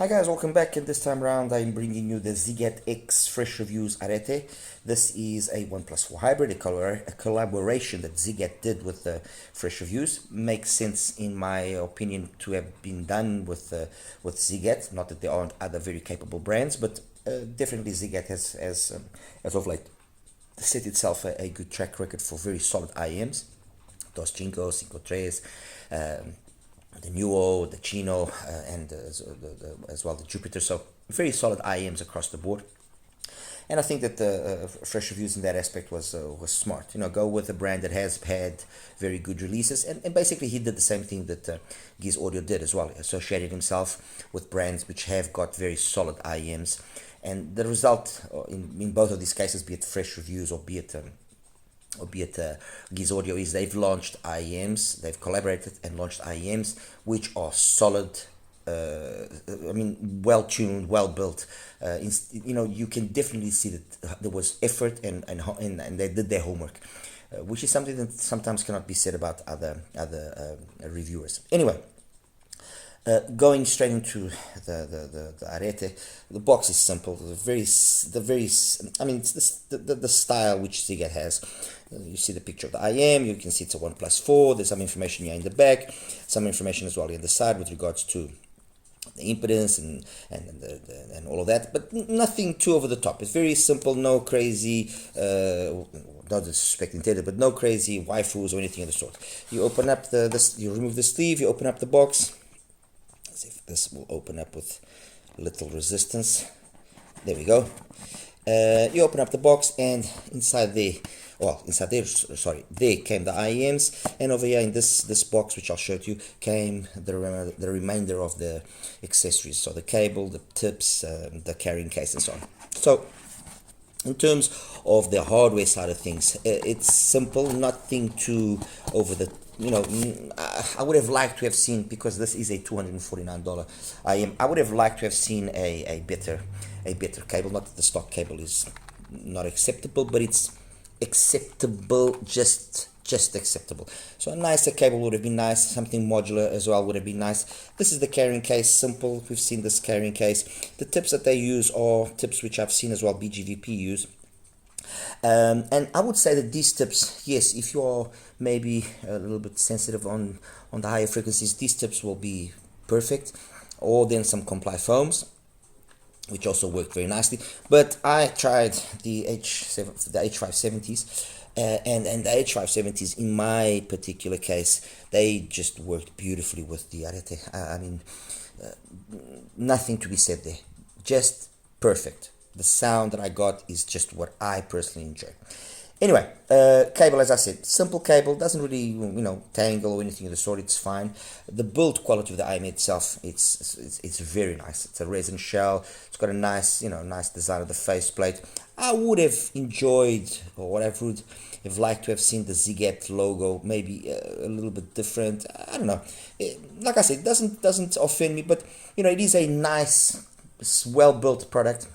Hi guys, welcome back, and this time around I'm bringing you the ZIIGAT X Fresh Reviews ARETE. This is a 1+4 hybrid, a collaboration that ZIIGAT did with the Fresh Reviews. Makes sense in my opinion to have been done with ZIIGAT. Not that there aren't other very capable brands, but definitely ZIIGAT has as of late set itself a good track record for very solid IEMs. Dos Cinco, Cinco Tres, the Nuo, the Chino, and as well the Jupiter. So very solid IEMs across the board. And I think that the Fresh Reviews in that aspect was smart. You know, go with a brand that has had very good releases, and basically he did the same thing that XINHS Audio did as well, associating himself with brands which have got very solid IEMs. And the result in both of these cases, be it Fresh Reviews or be it XINHS Audio, is they've launched IEMs, they've collaborated and launched IEMs which are solid, well tuned, well built. You know, you can definitely see that there was effort and they did their homework, which is something that sometimes cannot be said about other reviewers. Anyway, going straight into the ARETE, the box is simple. It's the style which ZIIGAT has. You see the picture of the IM. You can see it's a 1+4. There's some information here in the back, some information as well here on the side with regards to the impedance and all of that, but nothing too over the top. It's very simple, no crazy, not disrespect intended, but no crazy waifus or anything of the sort. You open up you remove the sleeve, you open up the box. Let's see if this will open up with little resistance. There we go. You open up the box, and inside there came the IEMs, and over here in this box, which I'll show you, came the remainder of the accessories, so the cable, the tips, the carrying case, and so on. So in terms of the hardware side of things, it's simple, nothing too over the, you know, I would have liked to have seen, because this is a $249 IEM, I would have liked to have seen a better cable. Not that the stock cable is not acceptable, but it's acceptable, just acceptable. So a nicer cable would have been nice. Something modular as well would have been nice. This is the carrying case, simple. We've seen this carrying case. The tips that they use are tips which I've seen as well IVipQ use. And I would say that these tips, yes, if you are maybe a little bit sensitive on the higher frequencies, these tips will be perfect. Or then some comply foams, which also worked very nicely. But I tried the H570s, and the H570s in my particular case, they just worked beautifully with the ARETE. Nothing to be said there, just perfect. The sound that I got is just what I personally enjoy. Anyway, cable, as I said, simple cable, doesn't really, you know, tangle or anything of the sort. It's fine. The build quality of the IM itself, it's very nice. It's a resin shell. It's got a nice, you know, nice design of the faceplate. I would have enjoyed, or what I would have liked to have seen the ZIIGAT logo maybe a little bit different. I don't know. Like I said, it doesn't offend me, but you know, it is a nice, well built product.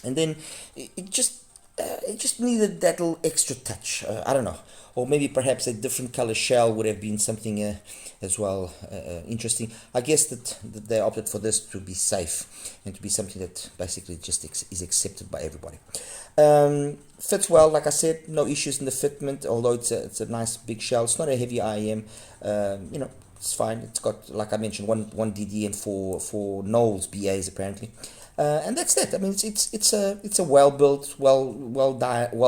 And then it just needed that little extra touch. I don't know, or maybe perhaps a different color shell would have been something as well interesting. I guess that they opted for this to be safe and to be something that basically just is accepted by everybody. Fits well, like I said, no issues in the fitment. Although it's a nice big shell, it's not a heavy IEM. You know, it's fine. It's got, like I mentioned, one DD and four Knowles BAs apparently. And that's it. I mean, it's a well built, well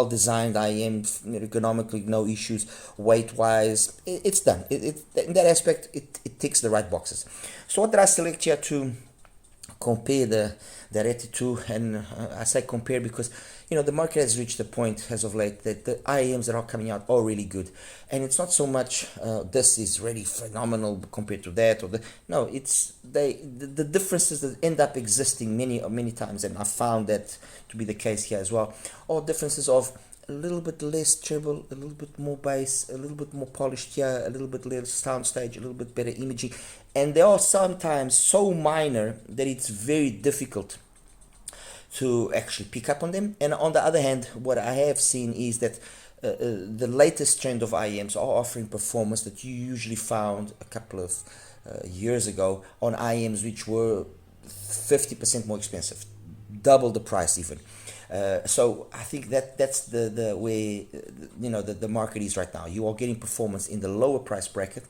designed IEM, ergonomically no issues, weight wise, it's done. In that aspect, it ticks the right boxes. So what did I select here to compare the ARETE to? And I say compare because, you know, the market has reached a point as of late that the IEMs that are coming out are really good, and it's not so much this is really phenomenal compared to that, or no, it's the differences that end up existing many times, and I found that to be the case here as well, are differences of a little bit less treble, a little bit more bass, a little bit more polished here, a little bit less soundstage, a little bit better imaging, and they are sometimes so minor that it's very difficult to actually pick up on them. And on the other hand, what I have seen is that the latest trend of IEMs are offering performance that you usually found a couple of years ago on IEMs which were 50% more expensive, double the price even. So I think that's the way the market is right now. You are getting performance in the lower price bracket,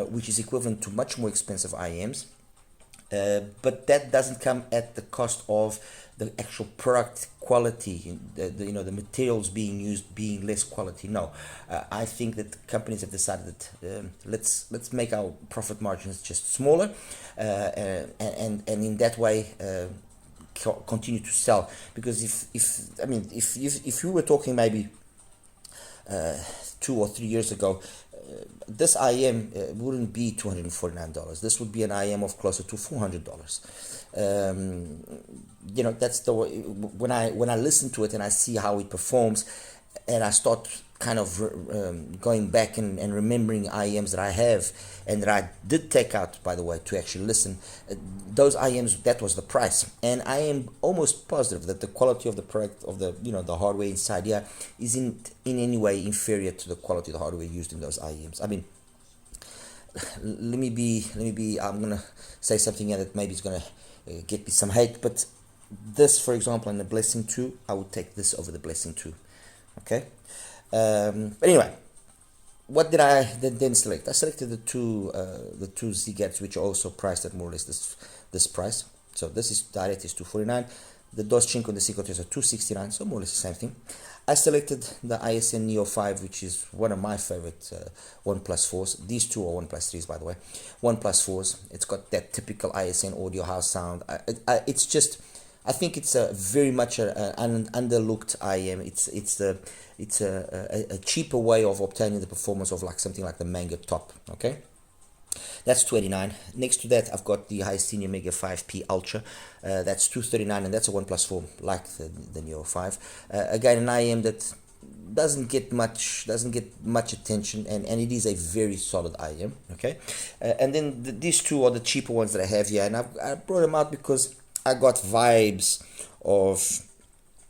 which is equivalent to much more expensive IEMs, but that doesn't come at the cost of the actual product quality, the materials being used being less quality. No, I think that companies have decided that let's make our profit margins just smaller, and in that way continue to sell. Because if you were talking maybe 2 or 3 years ago, this IM wouldn't be $249. This would be an IM of closer to $400. That's the way, when I listen to it and I see how it performs, and I start kind of going back and remembering IEMs that I have and that I did take out, by the way, to actually listen. Those IEMs, that was the price, and I am almost positive that the quality of the product, of the hardware inside here, isn't in any way inferior to the quality of the hardware used in those IEMs. I mean, let me be. I'm gonna say something here that maybe is gonna get me some hate, but this, for example, in the Blessing 2, I would take this over the Blessing 2. Okay. But anyway, what did I then select? I selected the two ZIIGATs, which are also priced at more or less this price. So this is the ARETE is $249, the DOS5 and the ZIIGAT are $269, so more or less the same thing. I selected the ISN Neo 5, which is one of my favorite OnePlus 4s. These two are OnePlus 3s, by the way. OnePlus 4s. It's got that typical ISN audio house sound. It's just, I think it's a very much an underlooked IM. It's a cheaper way of obtaining the performance of like something like the Manga Top. Okay, that's $289. Next to that, I've got the Senior Mega 5P Ultra. That's $239, and that's a OnePlus 4, like the Neo 5. Again, an IM that doesn't get much attention, and it is a very solid IM. Okay, and then these two are the cheaper ones that I have here, and I brought them out because I got vibes of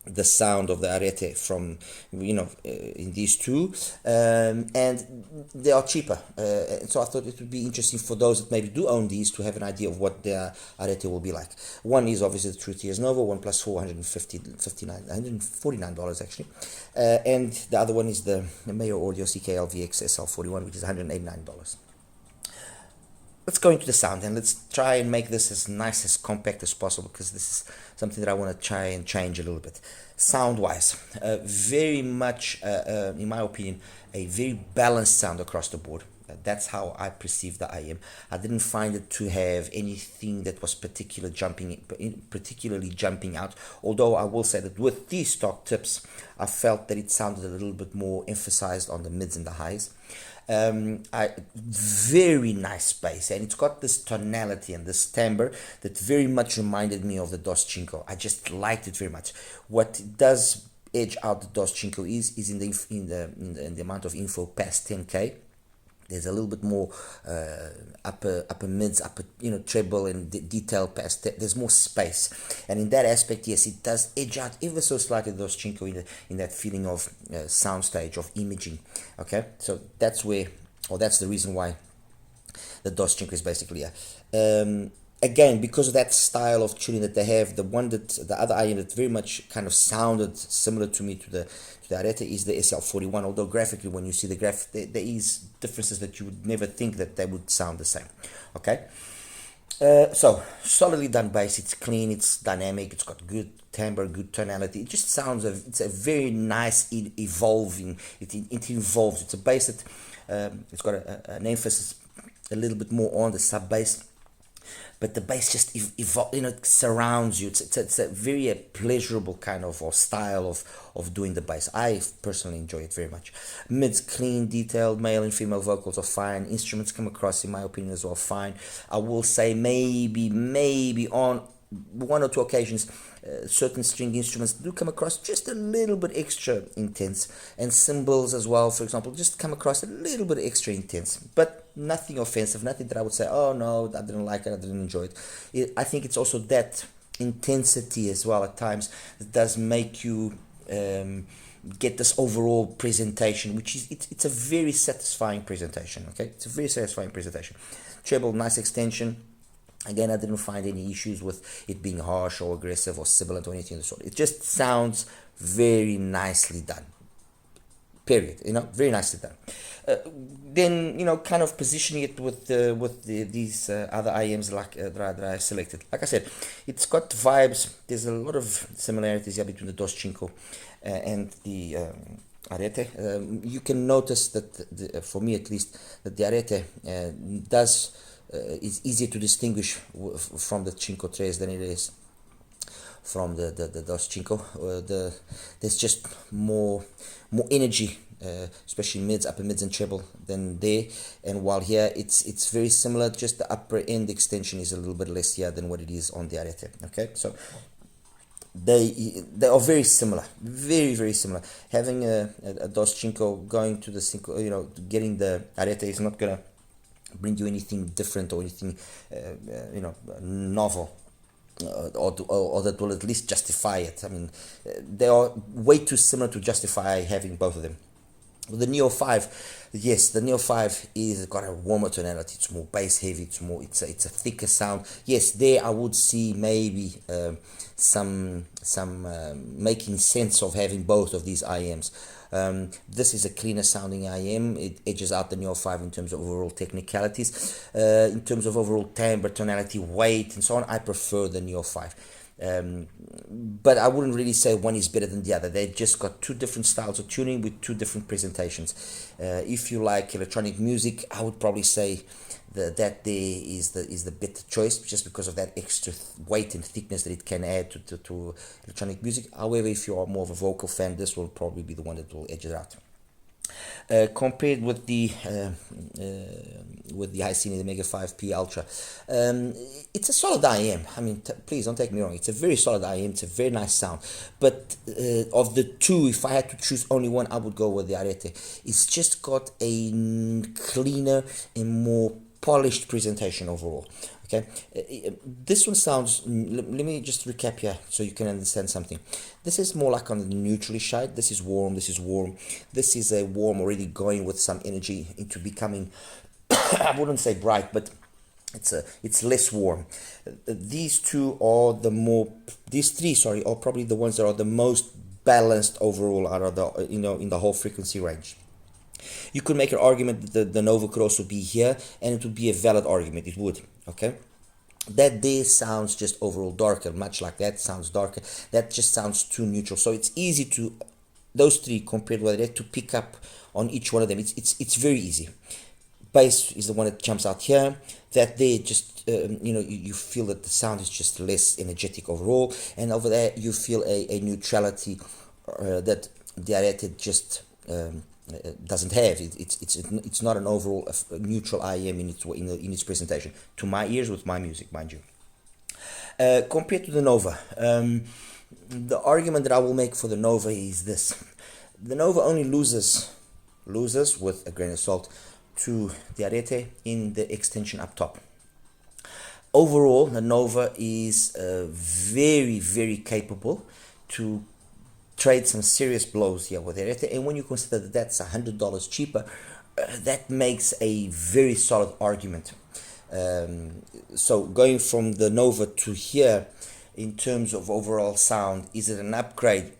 the sound of the ARETE from in these two, and they are cheaper, and so I thought it would be interesting for those that maybe do own these to have an idea of what their ARETE will be like. One is obviously the True Tears Nova, OnePlus 4, $149 actually, and the other one is the Mayor Audio CKL VX SL41, which is $189. Let's go into the sound, and let's try and make this as nice, as compact as possible, because this is something that I want to try and change a little bit. Sound-wise, very much, in my opinion, a very balanced sound across the board. That's how I perceive the IM. I didn't find it to have anything that was particularly jumping out, although I will say that with these stock tips, I felt that it sounded a little bit more emphasized on the mids and the highs. Very nice bass, and it's got this tonality and this timbre that very much reminded me of the DOS5. I just liked it very much. What does edge out the DOS5 is in the amount of info past 10K. There's a little bit more upper mids, upper treble and detail past that. There's more space, and in that aspect, yes, it does edge out ever so slightly the DOS5 in that feeling of soundstage, of imaging. Okay, so that's the reason why the DOS5 is basically again, because of that style of tuning that they have. The other IM that very much kind of sounded similar to me to the ARETE is the SL41, although graphically, when you see the graph, there is differences that you would never think that they would sound the same. Okay, so solidly done bass. It's clean, it's dynamic, it's got good timbre, good tonality. It just sounds it's a very nice evolving. It evolves. It's a bass that it's got an emphasis a little bit more on the sub bass, but the bass just it surrounds you. It's a very pleasurable kind of or style of doing the bass. I personally enjoy it very much. Mids clean, detailed, male and female vocals are fine. Instruments come across, in my opinion, as well, fine. I will say maybe on one or two occasions, certain string instruments do come across just a little bit extra intense, and cymbals as well, for example, just come across a little bit extra intense, but nothing offensive, nothing that I would say, oh no, I didn't like it, I didn't enjoy it. I think it's also that intensity as well at times that does make you get this overall presentation, which is it's a very satisfying presentation. Okay, it's a very satisfying presentation. Treble, nice extension. Again, I didn't find any issues with it being harsh or aggressive or sibilant or anything of the sort. It just sounds very nicely done. Period. Very nicely done. Then kind of positioning it with these other IMs that I selected. Like I said, it's got vibes. There's a lot of similarities here between the Dos Cinco and the ARETE. You can notice that for me at least, that the ARETE is easier to distinguish from the Cinco Tres than it is from the Dos Cinco. There's just more energy, especially mids, upper mids and treble than there. And while here it's very similar, just the upper end extension is a little bit less here than what it is on the ARETE. Okay, so they are very similar, very very similar. Having a Dos Cinco going to the Cinco, getting the ARETE is not gonna bring you anything different or anything novel. Or that will at least justify it. I mean, they are way too similar to justify having both of them. With the Neo 5, yes, the Neo 5 is got a warmer tonality. It's more bass heavy. It's a thicker sound. Yes, there I would see maybe some making sense of having both of these IMs. This is a cleaner sounding IM. It edges out the Neo 5 in terms of overall technicalities. In terms of overall timbre, tonality, weight, and so on, I prefer the Neo 5. But I wouldn't really say one is better than the other. They just got two different styles of tuning with two different presentations. If you like electronic music, I would probably say that there is the better choice, just because of that extra weight and thickness that it can add to electronic music. However, if you are more of a vocal fan, this will probably be the one that will edge it out. Compared with the HIFIGO, the Mega 5P Ultra, it's a solid IM. I mean, please don't take me wrong. It's a very solid IM. It's a very nice sound. But of the two, if I had to choose only one, I would go with the ARETE. It's just got a cleaner and more polished presentation overall. Okay, this one sounds, let me just recap here so you can understand something. This is more like on the neutrally side. This is warm, this is warm. This is a warm already going with some energy into becoming, I wouldn't say bright, but it's less warm. These three are probably the ones that are the most balanced overall out of the, in the whole frequency range. You could make an argument that the Nova could also be here, and it would be a valid argument. It would, okay? That there sounds just overall darker, much like that sounds darker. That just sounds too neutral. So it's easy to, those three compared with that, to pick up on each one of them. It's very easy. Bass is the one that jumps out here. That there just, you feel that the sound is just less energetic overall. And over there, you feel a neutrality that the ARETE just doesn't have. It's not an overall neutral IM in its presentation, to my ears, with my music, mind you. Compared to the Nova, the argument that I will make for the Nova is this: the Nova only loses with a grain of salt to the ARETE in the extension up top. Overall, the Nova is very very capable to trade some serious blows here with ARETE, and when you consider that that's $100 cheaper, that makes a very solid argument. So going from the Nova to here, in terms of overall sound, is it an upgrade?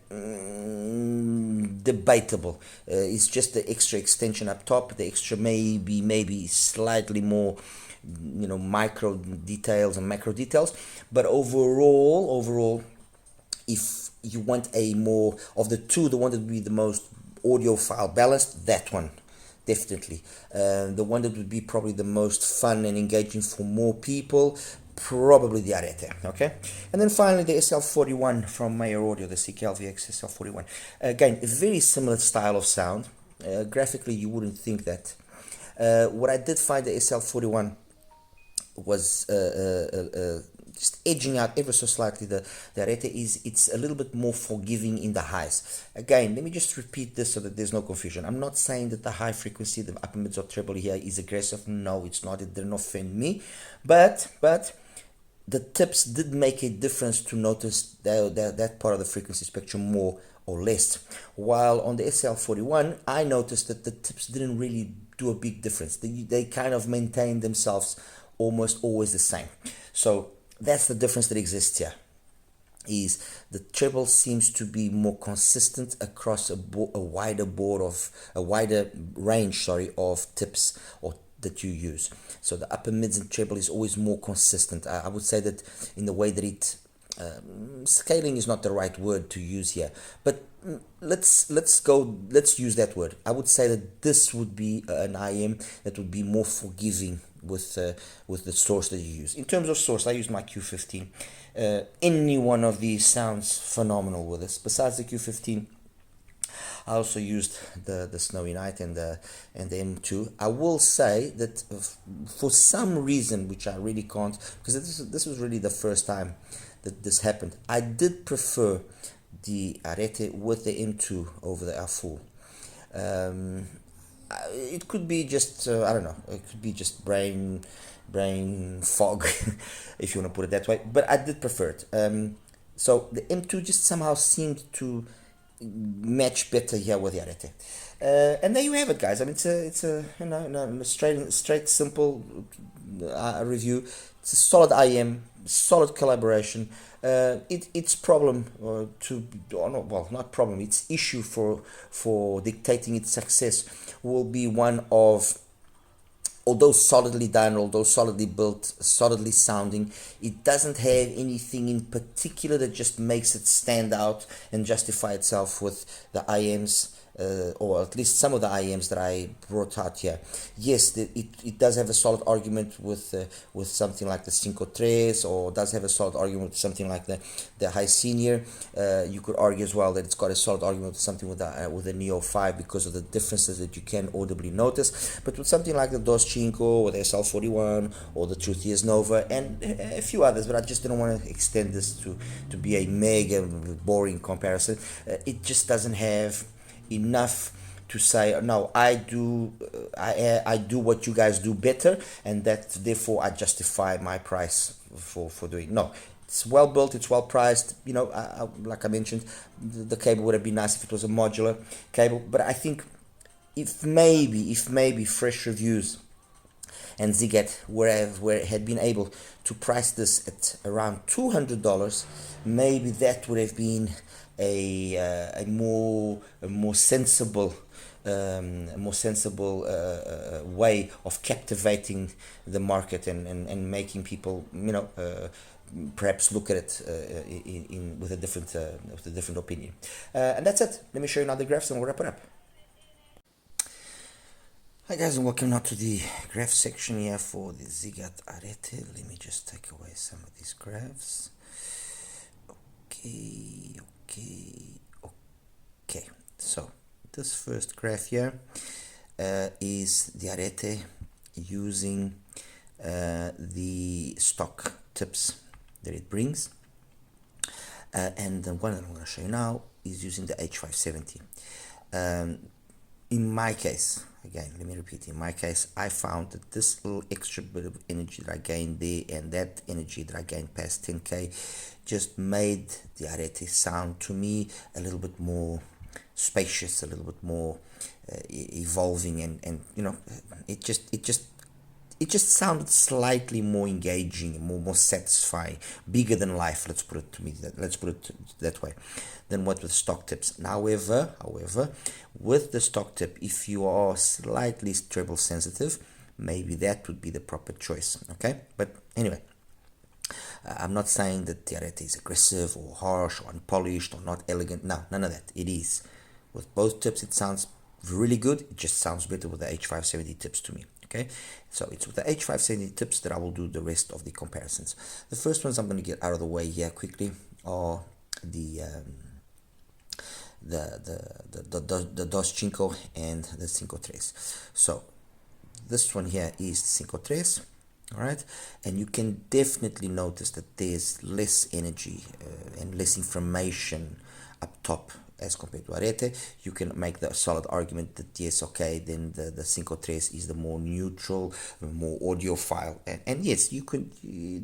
Debatable. It's just the extra extension up top, the extra maybe slightly more, micro details and macro details, but overall, if you want a more of the two, the one that would be the most audiophile balanced, that one definitely. The one that would be probably the most fun and engaging for more people, probably the ARETE. Okay, and then finally the SL41 from Mayer Audio, the CKLVX SL41. Again, a very similar style of sound. Graphically, you wouldn't think that. What I did find the SL41 was just edging out ever so slightly the ARETE is it's a little bit more forgiving in the highs. Again, let me just repeat this so that there's no confusion. I'm not saying that the high frequency, the upper mids or treble here is aggressive. No, it's not. It didn't offend me, but the tips did make a difference to notice that part of the frequency spectrum more or less. While on the SL41, I noticed that the tips didn't really do a big difference. They kind of maintained themselves almost always the same. So that's the difference that exists here. Is the treble seems to be more consistent across a wider range, sorry, of tips or that you use. So the upper mids and treble is always more consistent. I would say that in the way that it scaling is not the right word to use here, but let's use that word. I would say that this would be an IM that would be more forgiving with the source that you use. In terms of source, I use my Q15. Any one of these sounds phenomenal with this. Besides the Q15, I also used the Snowy Night and the M2. I will say that for some reason, which I really can't, because this was really the first time that this happened, I did prefer the ARETE with the M2 over the R4. It could be just I don't know. It could be just brain fog, if you want to put it that way. But I did prefer it. So the M2 just somehow seemed to match better here with the ARETE. And there you have it, guys. I mean, it's a you know, straight simple review. It's a solid IM, solid collaboration. Its problem not problem. Its issue for dictating its success will be one of, although solidly done, although solidly built, solidly sounding, it doesn't have anything in particular that just makes it stand out and justify itself with the IMs, or at least some of the IMs that I brought out here. Yes, it does have a solid argument with something like the 5-3, or does have a solid argument with something like the High Senior. You could argue as well that it's got a solid argument with something with the Neo 5 because of the differences that you can audibly notice. But with something like the Dos Cinco or the SL41 or the Truth Is Nova and a few others, but I just didn't want to extend this to be a mega boring comparison. It just doesn't have enough to say, no, I do what you guys do better, and that therefore I justify my price for doing. No, it's well built, it's well priced. You know, like I mentioned, the cable would have been nice if it was a modular cable, but I think if maybe Fresh Reviews and ZIIGAT had been able to price this at around $200, maybe that would have been a more sensible way of captivating the market and making people, you know, perhaps look at it with a different opinion. And that's it. Let me show you another graphs and we'll wrap it up. Hi guys, and welcome now to the graph section here for the ZIIGAT ARETE. Let me just take away some of these graphs. Okay, so this first graph here is the ARETE using the stock tips that it brings, and the one that I'm going to show you now is using the H570. In my case, again, let me repeat, in my case, I found that this little extra bit of energy that I gained there and that energy that I gained past 10K just made the ARETE sound to me a little bit more spacious, a little bit more evolving, and you know, it just sounded slightly more engaging, more satisfying, bigger than life. Let's put it that way, than what with stock tips. However, with the stock tip, if you are slightly treble sensitive, maybe that would be the proper choice. Okay, but anyway, I'm not saying that the ARETE is aggressive or harsh or unpolished or not elegant. No, none of that. It is. With both tips, it sounds really good. It just sounds better with the H570 tips to me. Okay, so it's with the H570 tips that I will do the rest of the comparisons. The first ones I'm going to get out of the way here quickly are the Dos Cinco and the 5-3. So this one here is 5-3. All right, and you can definitely notice that there's less energy and less information up top as compared to ARETE. You can make the solid argument that yes, okay, then the 5-3 is the more neutral, more audiophile, and yes, you could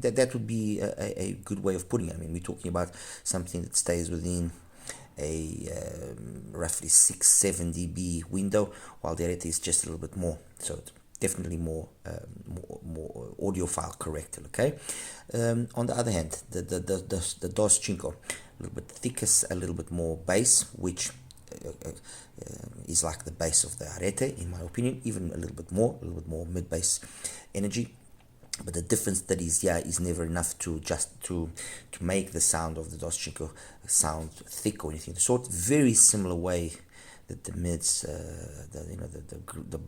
that would be a good way of putting it. I mean, we're talking about something that stays within a roughly 6-7 dB window, while the ARETE is just a little bit more. So definitely more audiophile correct. Okay. On the other hand, the DOS Cinco, a little bit thicker, a little bit more bass, which is like the bass of the ARETE, in my opinion, even a little bit more mid bass energy. But the difference that is here is never enough to make the sound of the DOS Cinco sound thick or anything of the sort. Very similar way that the mids, the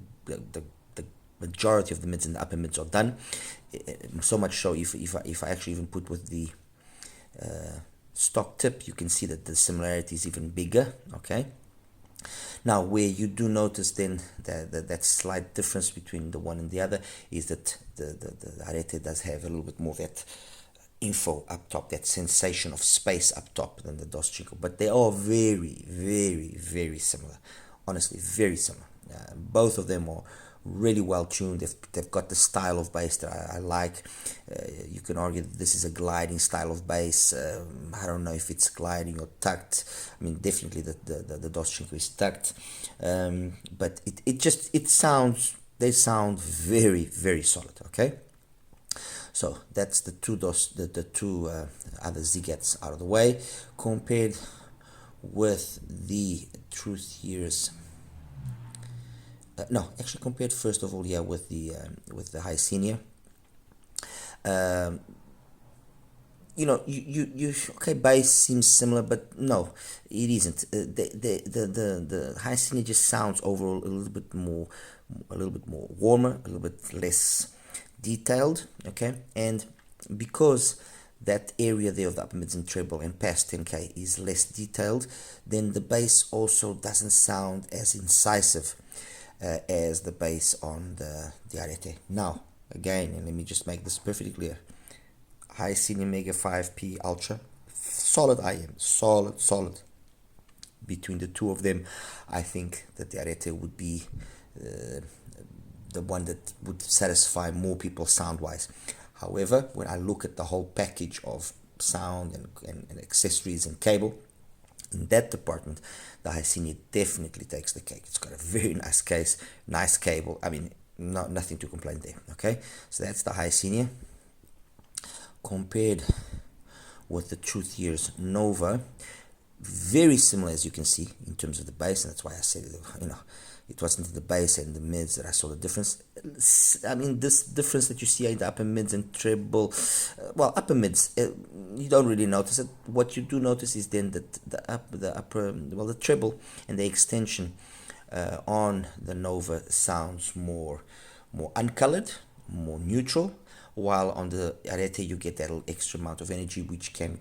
majority of the mids and the upper mids are done. So much so, if I actually even put with the stock tip, you can see that the similarity is even bigger. Okay. Now, where you do notice then that slight difference between the one and the other is that the ARETE does have a little bit more of that info up top, that sensation of space up top than the DOS Cinco. But they are very, very, very similar. Honestly, very similar. Both of them are really well tuned. They've got the style of bass that I like. You can argue that this is a gliding style of bass. I don't know if it's gliding or tucked. I mean, definitely the DOS Cinco is tucked, but they sound very, very solid. Okay, so that's the two other ZIIGATs out of the way. Compared with the Truth Hears. No, actually compared first of all, with the HIFIGO. Okay, bass seems similar, but no, it isn't. The HIFIGO just sounds overall a little bit more warmer, a little bit less detailed. Okay, and because that area there of the upper mids and treble and past 10k is less detailed, then the bass also doesn't sound as incisive as the bass on the ARETE. Now, again, and let me just make this perfectly clear. HIFIGO Mega 5P Ultra, solid IM, solid. Between the two of them, I think that the ARETE would be the one that would satisfy more people sound-wise. However, when I look at the whole package of sound and accessories and cable, in that department, the HIFIGO definitely takes the cake. It's got a very nice case, nice cable. I mean, nothing to complain there. Okay, so that's the HIFIGO. Compared with the Truth Hears Nova, very similar as you can see in terms of the bass, and that's why I said it wasn't the bass and the mids that I saw the difference. I mean, this difference that you see in the upper mids and treble, upper mids, you don't really notice it. What you do notice is then that the treble and the extension on the Nova sounds more uncolored, more neutral, while on the ARETE you get that little extra amount of energy, which can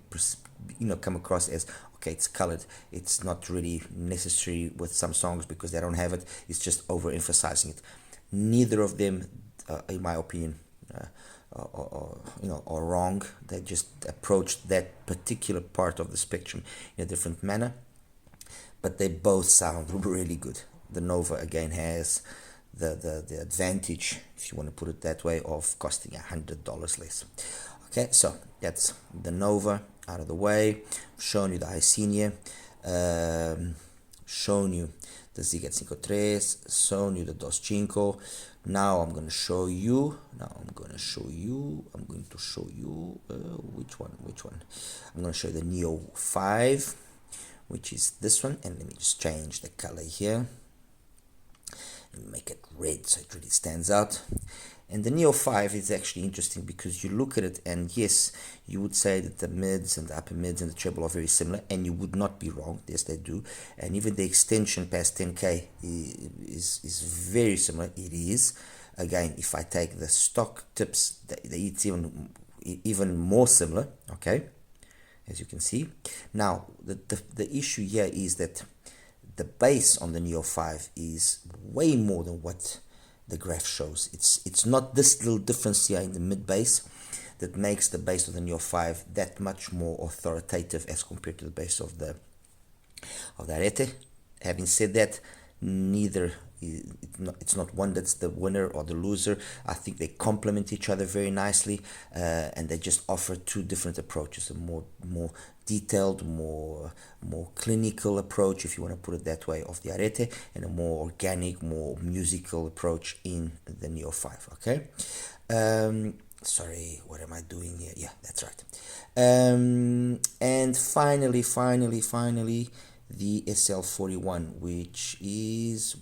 come across as, okay, it's colored. It's not really necessary with some songs because they don't have it. It's just overemphasizing it. Neither of them, in my opinion, are wrong. They just approached that particular part of the spectrum in a different manner, but they both sound really good. The Nova again has the advantage, if you want to put it that way, of costing $100 less. Okay, so that's the Nova out of the way. I've shown you the HIFIGO, shown you the ZIIGAT 5.3, shown you the DOS Cinco. Now I'm going to show you which one? I'm going to show you the Neo 5, which is this one, and let me just change the color here and make it red so it really stands out. And the Neo 5 is actually interesting because you look at it, and yes, you would say that the mids and the upper mids and the treble are very similar, and you would not be wrong. Yes, they do. And even the extension past 10k is very similar. It is. Again, if I take the stock tips, it's even more similar. Okay, as you can see. Now, the issue here is that the bass on the Neo 5 is way more than what the graph shows. It's not this little difference here in the mid bass that makes the bass of the Neo 5 that much more authoritative as compared to the bass of the ARETE. Having said that, neither it's not one that's the winner or the loser. I think they complement each other very nicely, and they just offer two different approaches: a more detailed, more clinical approach, if you want to put it that way, of the ARETE, and a more organic, more musical approach in the Neo 5. Okay. Sorry, what am I doing here? Yeah, that's right. And finally, the SL41, which is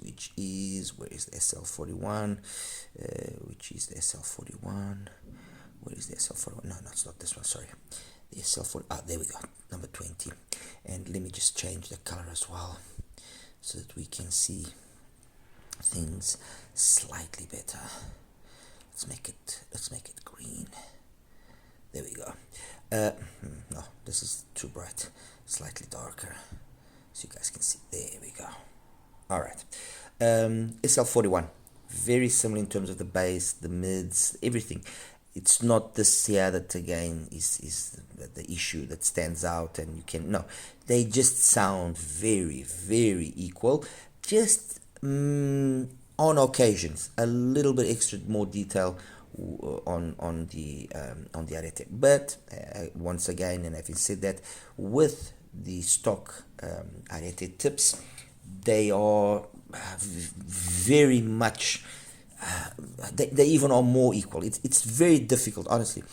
where is the SL41? Which is the SL41? Where is the SL41? No, it's not this one. Sorry, the SL40. Ah, there we go, number 20. And let me just change the color as well, so that we can see things slightly better. Let's make it green. There we go. No, this is too bright. Slightly darker, so you guys can see. There we go. All right. SL41, very similar in terms of the bass, the mids, everything. It's not this here that again is the issue that stands out, and you can no. They just sound very, very equal. Just on occasions a little bit extra more detail on the ARETE, but once again, and having said that, with the stock ARETE tips, they are very much they even are more equal. It's very difficult, honestly,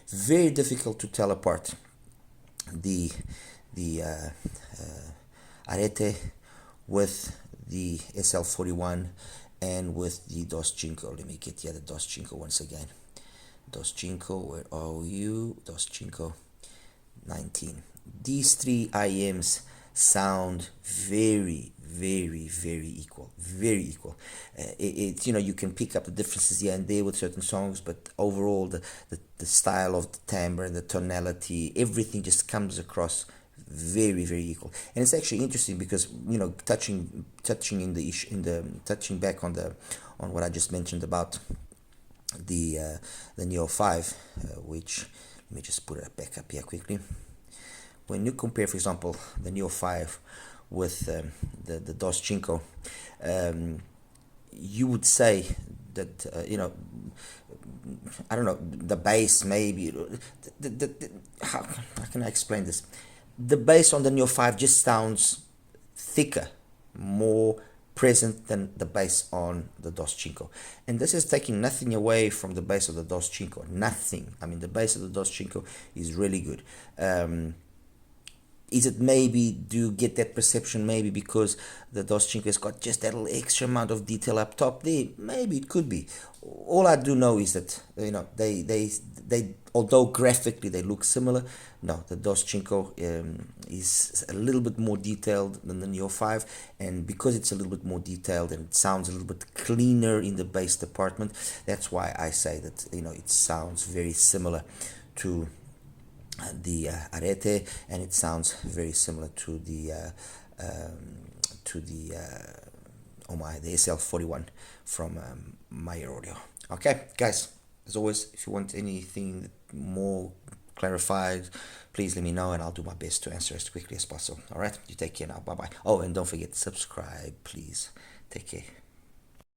very difficult to tell apart the ARETE with the SL41 and with the ZIIGAT. Let me get here the ZIIGAT once again. ZIIGAT, where are you? ZIIGAT 19. These three IMs sound very, very, very equal. Very equal. You know, you can pick up the differences here and there with certain songs, but overall the style of the timbre and the tonality, everything just comes across very, very equal. And it's actually interesting because, you know, touching back on what I just mentioned about the Neo 5, which, let me just put it back up here quickly. When you compare, for example, the Neo 5 with the ZIIGAT, you would say that you know, I don't know, the bass maybe how can I explain this? The bass on the Neo 5 just sounds thicker, more present than the bass on the ZIIGAT. And this is taking nothing away from the bass of the ZIIGAT. Nothing. I mean, the bass of the ZIIGAT is really good. Is it maybe, do you get that perception maybe because the ZIIGAT has got just that little extra amount of detail up top there? Maybe it could be. All I do know is that, you know, they although graphically they look similar, no, the ZIIGAT is a little bit more detailed than the Neo 5, and because it's a little bit more detailed and it sounds a little bit cleaner in the bass department, that's why I say that, you know, it sounds very similar to the ARETE, and it sounds very similar to the the SL41 from Meyer Audio. Okay, guys, as always, if you want anything more clarified, please let me know and I'll do my best to answer as quickly as possible. All right, you take care now. Bye bye. Oh, and don't forget to subscribe, please. Take care.